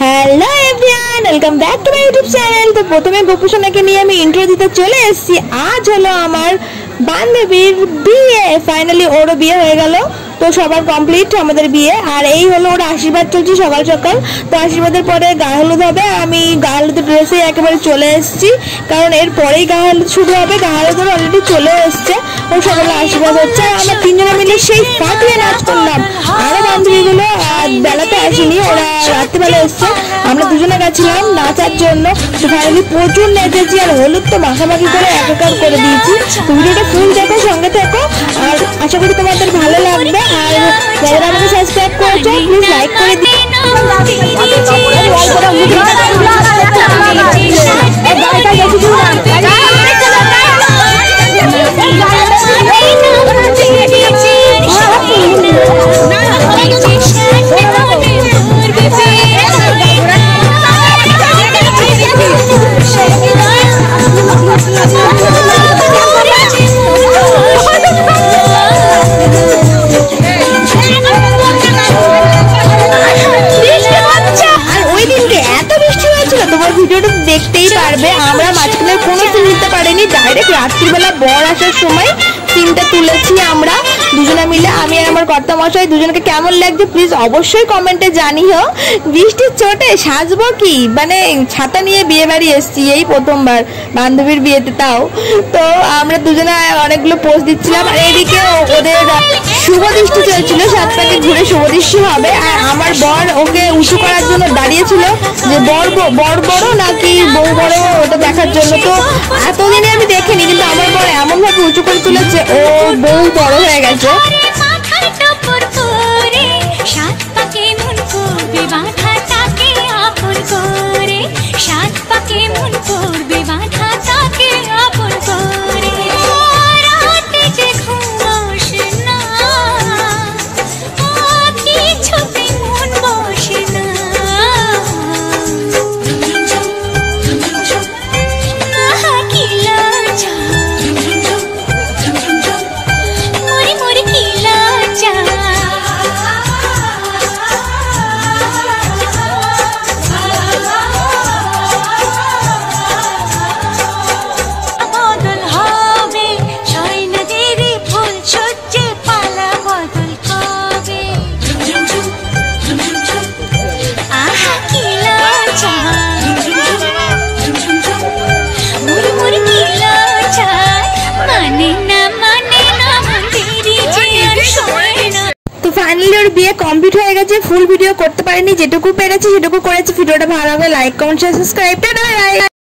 Hello everyone, welcome back to my YouTube channel. তো প্রথমে গোপু সোনাকে নিয়ে আমি ইন্ট্রো দিতে চলে এসেছি। আজ হলো আমার বান্ধবীর বিয়ে, ফাইনালি ওরও বিয়ে হয়ে গেল। তো সবার কমপ্লিট আমাদের বিয়ে, আর এই হলো ওর আশীর্বাদ চলছে সকাল সকাল। তো আশীর্বাদের পরে গায়ে হলুদ হবে। আমি গায়ে হলুদ ড্রেসে একেবারে চলে এসেছি, কারণ এর পরেই গায়ে হলুদ শুরু হবে। গায়ে হলুদ অলরেডি চলে এসছে, ও সকালে আশীর্বাদ হচ্ছে। আর আমরা তিনজনে মিলে সেই ফাটিয়ে নাচ করলাম। আরও বান্ধবীগুলো বেলাতে আসেনি, ওরা রাত্রিবেলা এসছে। আমরা দুজনে গেছিলাম নাচার জন্য। তো ফাইনালি প্রচুর নেচেছি, আর হলুদ তো মাখামাখি করে একাকার করে দিয়েছি। তো ভিডিওটা ফুল দেখো, সঙ্গে থেকো, আর আশা করি তোমাদের ভালো লাগবে। আর যারা আমাকে সাবস্ক্রাইব করেছো প্লিজ লাইক করে দিও। ভিডিওটা দেখতেই পারবে। আমরা মাঝখানে কোনো সিন নিতে পারিনি, ডাইরেক্ট রাত্রিবেলা বর আসার সময় সিনটা তুলেছি আমরা দুজনে মিলে, আমি আর আমার কর্তামশাই। দুজনকে কেমন লাগছে প্লিজ অবশ্যই কমেন্টে জানিও। বৃষ্টির চোটে সাজবো কি, মানে ছাতা নিয়ে বিয়ে বাড়ি এসছি এই প্রথমবার বান্ধবীর বিয়েতে, তাও। তো আমরা দুজনে অনেকগুলো পোস্ট দিচ্ছিলাম, আর এদিকে ওদের শুভ দৃষ্টি চলছিল, 7 পাকে ঘুরে শুভ দৃষ্টি হবে। আর আমার বর ওকে উঁচু করার জন্য দাঁড়িয়েছিল, যে বর বড় নাকি বউ বড় ওটা দেখার জন্য। তো এতদিনে আমি দেখিনি, কিন্তু আমার বর এমন ভাবে উঁচু করে তুলেছে, ও বউ বড় হয়ে গেছে। ফাইনালি ওর বিয়ে কমপ্লিট হয়ে গেছে। ফুল ভিডিও করতে পারিনি, যেটুকু পেরেছি সেটুকু করেছি। ভিডিওটা ভালো লাগলে লাইক, কমেন্ট, শেয়ার, সাবস্ক্রাইব।